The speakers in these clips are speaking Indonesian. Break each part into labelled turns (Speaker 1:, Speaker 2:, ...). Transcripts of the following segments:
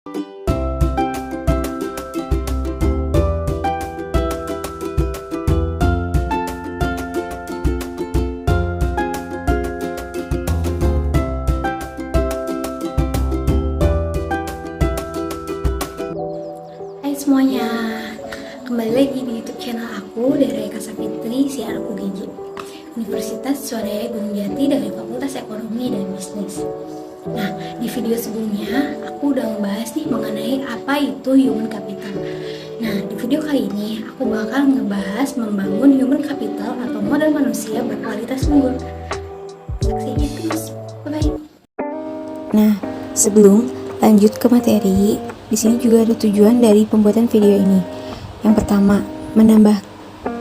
Speaker 1: Hai semuanya, kembali lagi di YouTube channel aku dari Eka Sapitri, siar UGJ, Universitas Swadaya Gunung Jati dari Fakultas Ekonomi dan Bisnis. Nah, di video sebelumnya aku udah ngebahas nih mengenai apa itu human capital. Nah, di video kali ini aku bakal ngebahas membangun human capital atau modal manusia berkualitas unggul. Saksikan terus, bye-bye.
Speaker 2: Nah, sebelum lanjut ke materi, di sini juga ada tujuan dari pembuatan video ini. Yang pertama, menambah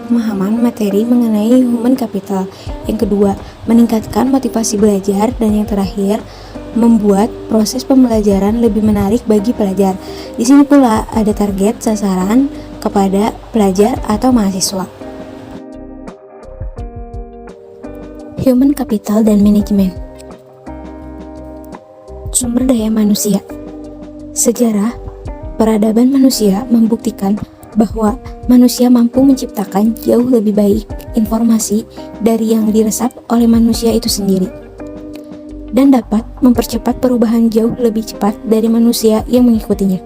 Speaker 2: pemahaman materi mengenai human capital. Yang kedua, meningkatkan motivasi belajar. Dan yang terakhir, membuat proses pembelajaran lebih menarik bagi pelajar. Di sini pula ada target sasaran kepada pelajar atau mahasiswa. Human capital dan manajemen. Sumber daya manusia. Sejarah peradaban manusia membuktikan bahwa manusia mampu menciptakan jauh lebih baik informasi dari yang diresap oleh manusia itu sendiri, dan dapat mempercepat perubahan jauh lebih cepat dari manusia yang mengikutinya.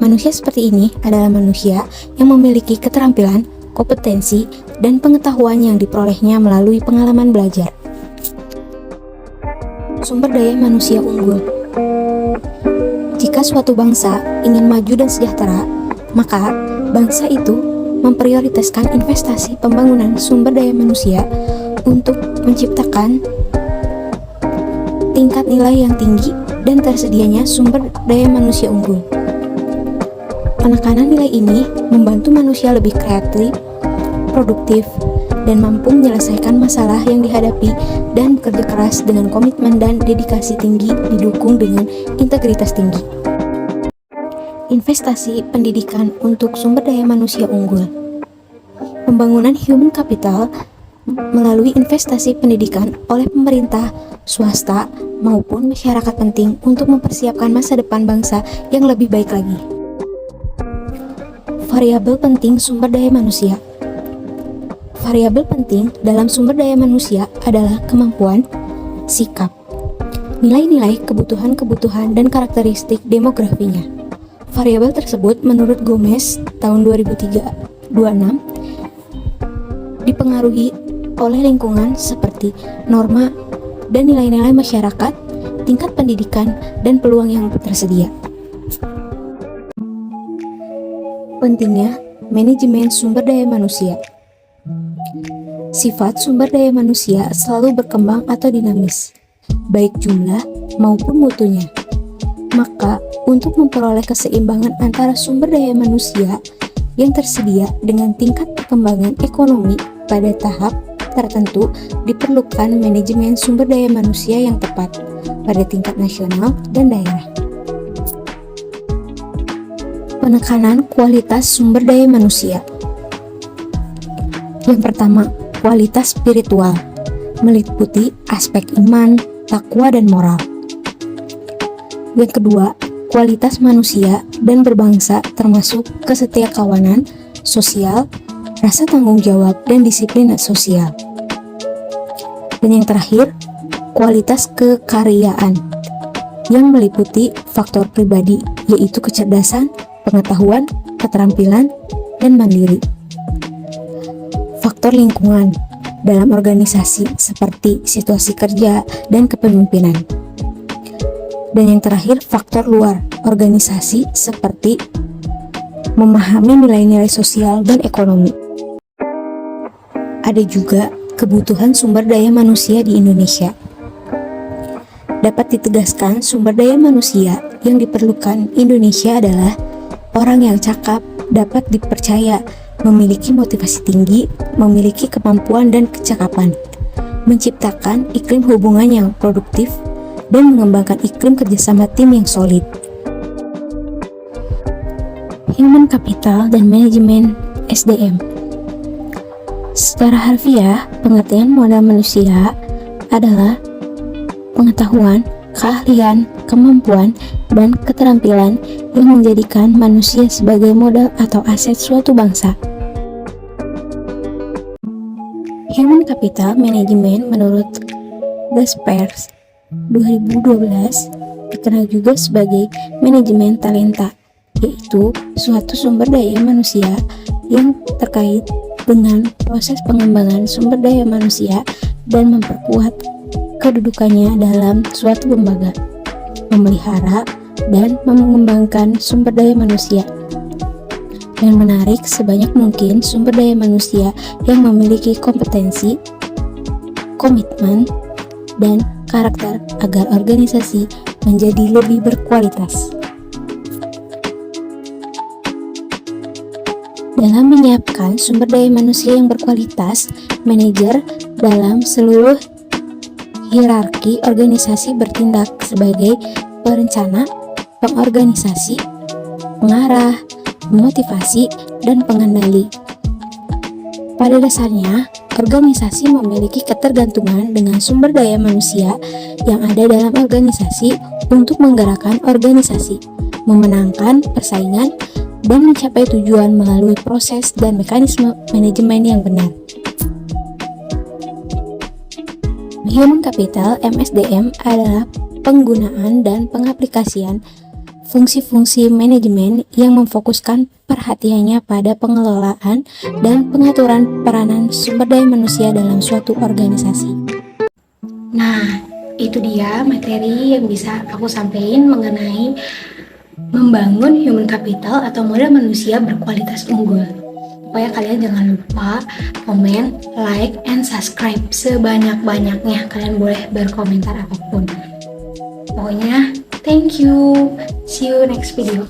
Speaker 2: Manusia seperti ini adalah manusia yang memiliki keterampilan, kompetensi, dan pengetahuan yang diperolehnya melalui pengalaman belajar. Sumber daya manusia unggul. Jika suatu bangsa ingin maju dan sejahtera, maka bangsa itu memprioritaskan investasi pembangunan sumber daya manusia untuk menciptakan tingkat nilai yang tinggi dan tersedianya sumber daya manusia unggul. Penekanan nilai ini membantu manusia lebih kreatif, produktif, dan mampu menyelesaikan masalah yang dihadapi dan bekerja keras dengan komitmen dan dedikasi tinggi didukung dengan integritas tinggi. Investasi pendidikan untuk sumber daya manusia unggul. Pembangunan human capital melalui investasi pendidikan oleh pemerintah, swasta, maupun masyarakat penting untuk mempersiapkan masa depan bangsa yang lebih baik lagi. Variabel penting sumber daya manusia. Variabel penting dalam sumber daya manusia adalah kemampuan, sikap, nilai-nilai, kebutuhan-kebutuhan, dan karakteristik demografinya. Variabel tersebut menurut Gomez tahun 2026 dipengaruhi oleh lingkungan seperti norma dan nilai-nilai masyarakat, tingkat pendidikan, dan peluang yang tersedia. Pentingnya manajemen sumber daya manusia. Sifat sumber daya manusia selalu berkembang atau dinamis, baik jumlah maupun mutunya. Maka, untuk memperoleh keseimbangan antara sumber daya manusia yang tersedia dengan tingkat perkembangan ekonomi pada tahap tertentu, diperlukan manajemen sumber daya manusia yang tepat pada tingkat nasional dan daerah. Penekanan kualitas sumber daya manusia. Yang pertama, kualitas spiritual, meliputi aspek iman, takwa, dan moral. Yang kedua, kualitas manusia dan berbangsa termasuk kesetiakawanan, sosial, rasa tanggung jawab, dan disiplin sosial. Dan yang terakhir, kualitas kekaryaan yang meliputi faktor pribadi, yaitu kecerdasan, pengetahuan, keterampilan, dan mandiri. Faktor lingkungan dalam organisasi seperti situasi kerja dan kepemimpinan. Dan yang terakhir, faktor luar organisasi seperti memahami nilai-nilai sosial dan ekonomi. Ada juga kebutuhan sumber daya manusia di Indonesia. Dapat ditegaskan, sumber daya manusia yang diperlukan Indonesia adalah orang yang cakap, dapat dipercaya, memiliki motivasi tinggi, memiliki kemampuan dan kecakapan, menciptakan iklim hubungan yang produktif, dan mengembangkan iklim kerjasama tim yang solid. Human capital dan manajemen SDM. Secara harfiah, pengertian modal manusia adalah pengetahuan, keahlian, kemampuan dan keterampilan yang menjadikan manusia sebagai modal atau aset suatu bangsa. Human Capital Management menurut Gaspers 2012 dikenal juga sebagai manajemen talenta, yaitu suatu sumber daya manusia yang terkait dengan proses pengembangan sumber daya manusia dan memperkuat kedudukannya dalam suatu lembaga, memelihara dan mengembangkan sumber daya manusia, dan menarik sebanyak mungkin sumber daya manusia yang memiliki kompetensi, komitmen, dan karakter agar organisasi menjadi lebih berkualitas. Dalam menyiapkan sumber daya manusia yang berkualitas, manajer dalam seluruh hierarki organisasi bertindak sebagai perencana, pengorganisasi, pengarah, pemotivasi, dan pengendali. Pada dasarnya, organisasi memiliki ketergantungan dengan sumber daya manusia yang ada dalam organisasi untuk menggerakkan organisasi, memenangkan persaingan, dan mencapai tujuan melalui proses dan mekanisme manajemen yang benar. Human Capital (MSDM) adalah penggunaan dan pengaplikasian fungsi-fungsi manajemen yang memfokuskan perhatiannya pada pengelolaan dan pengaturan peranan sumber daya manusia dalam suatu organisasi.
Speaker 1: Nah, itu dia materi yang bisa aku sampaikan mengenai membangun human capital atau modal manusia berkualitas unggul. Pokoknya kalian jangan lupa komen, like, and subscribe sebanyak-banyaknya. Kalian boleh berkomentar apapun. Pokoknya thank you. See you next video.